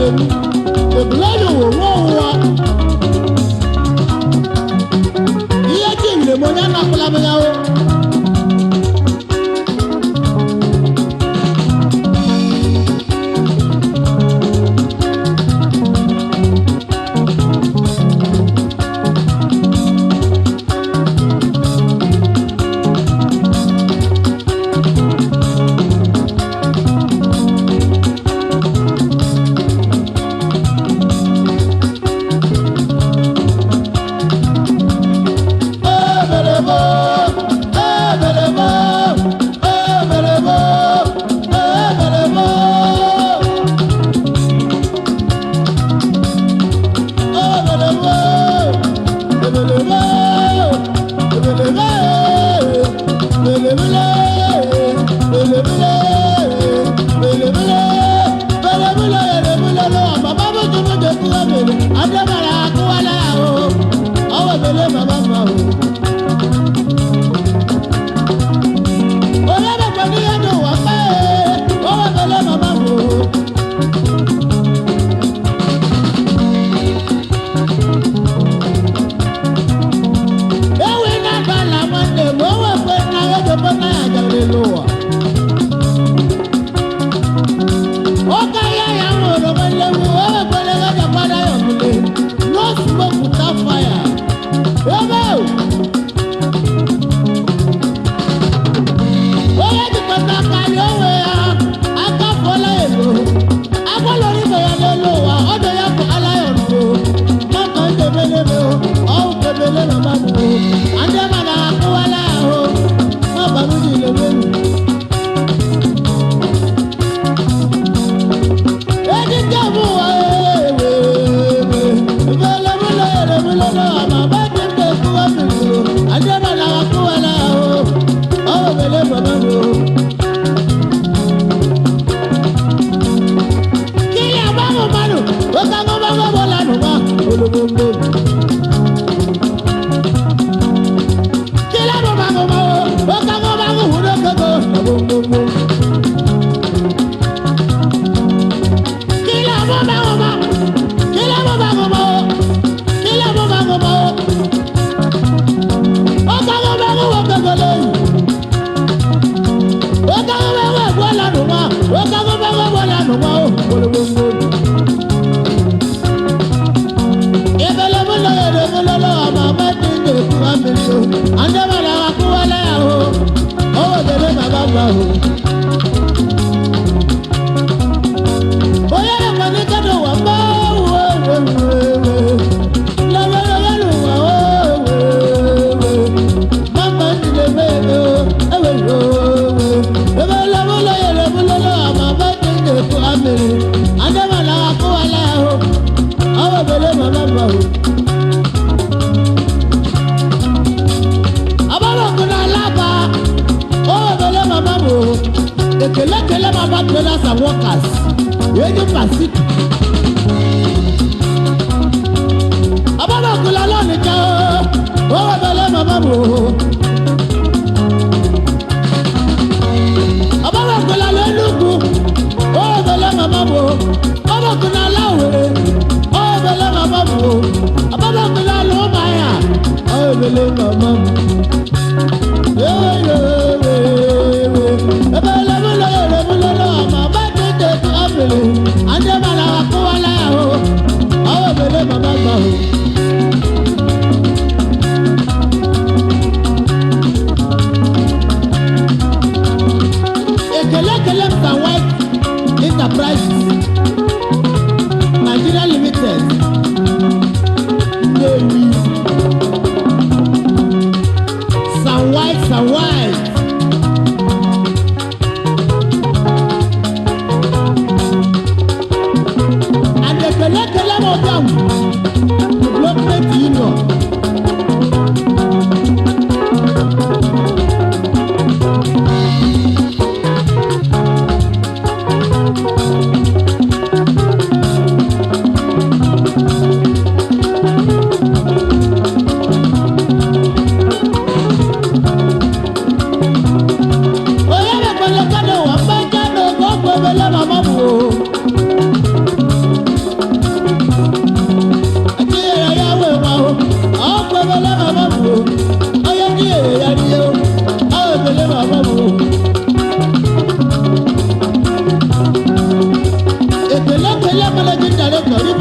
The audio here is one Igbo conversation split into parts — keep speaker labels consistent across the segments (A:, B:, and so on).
A: lemu ebulani wo wo iye tingle mo nya na kula me yawo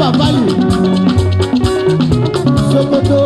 A: bàbá yìí Sokoto.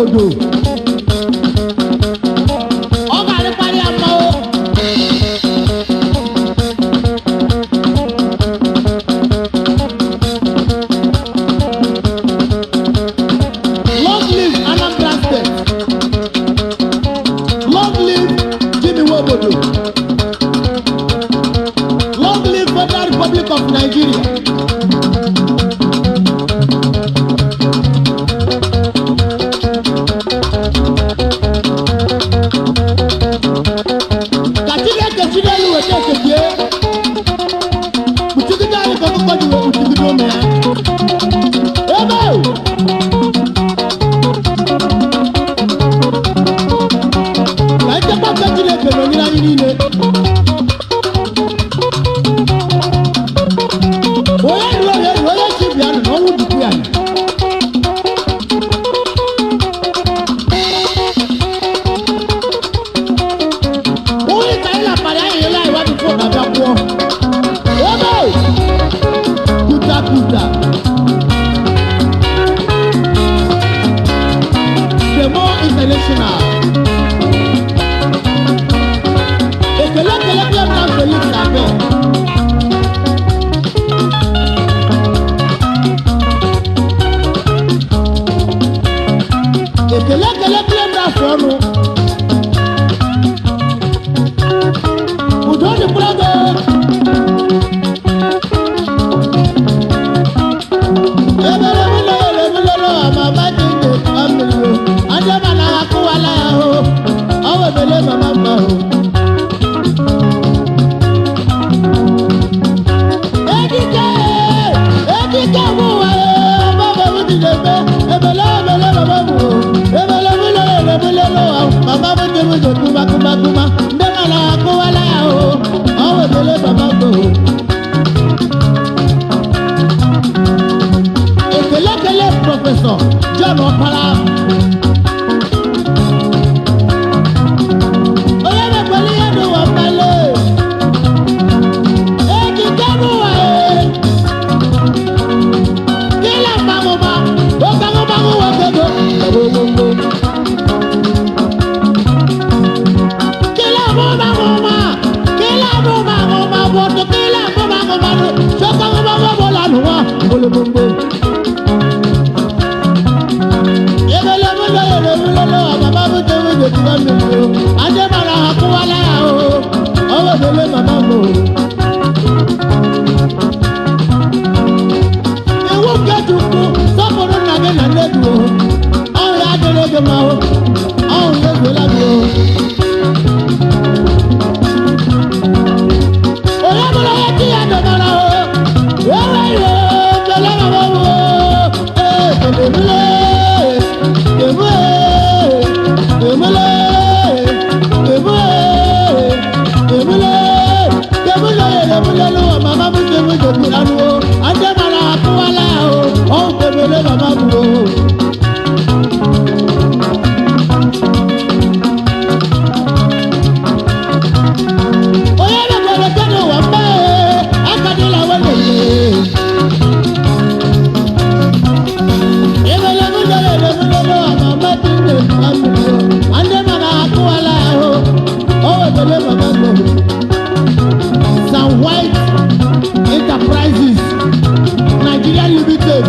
A: obodo ọ ga-adịkwara ya mma o. Long live Anambra State. Long live Jimmy Nwobodo. Long live Federal Republic of Nigeria. Ka Chineke chiri elu weta ekebie. Kpuchigide anyị ka ọkụkọ ji wee kpuchigide ụmụ ya. Ebe o! Ka nchekwa nke Chineke nọnyere anyị niile. Onye rụọ ya rụọ ya chi bịa nọ n'ọnwụ dukwu ya. Onye ka anyị lapara anyị ele anyị wadụpụ na bịa kwụọ. Ebe o! Kuta kuta. Demo International. Ekele ekele Clement Felix Abe. Ekele ekele Clement Afọnụ. Udo dịkwara gị. Ebere ebele amama dị ndụ amịrị o. Ndị mana akụwala ya o. Ọ webele mama mma o. Edike bụ ụwa ya, mama m dị n'ebe, ebele ebele mama m o. Ebele ebele n'ụwa, mama m dị n'ụzọ kuma kuma kuma. Ndị mana akụwala ya o. Ọ webele mama m o. Ekele ekele Prọfesọ John Ọkpara. Onye mekwere ihe n'ụwa mkpali. Edike bụ ụwa ya. Kila mmanwụma, oke mmanwụ nwoke go. Kila mmanwụma, bụ otu kila mmanwụma nụ. Chọka mmanwụ bụla n'ụwa, gbolomgbo. Ebele mama m dị n'ụzọ kuma mmiri o. Ndị mara ha kụwala ya o. Ọ webele mama m o. Iwu nke Chukwu sọpụrụ nna gị na nne gị o. Ọhụ ya adịrị gị mma o. Ọhụ ya ezuola gị o. Onye bụrụ onye chi ya dọbara o. Ewe iwe kele mama m o. Kele Some White Enterprises Nigeria Limited.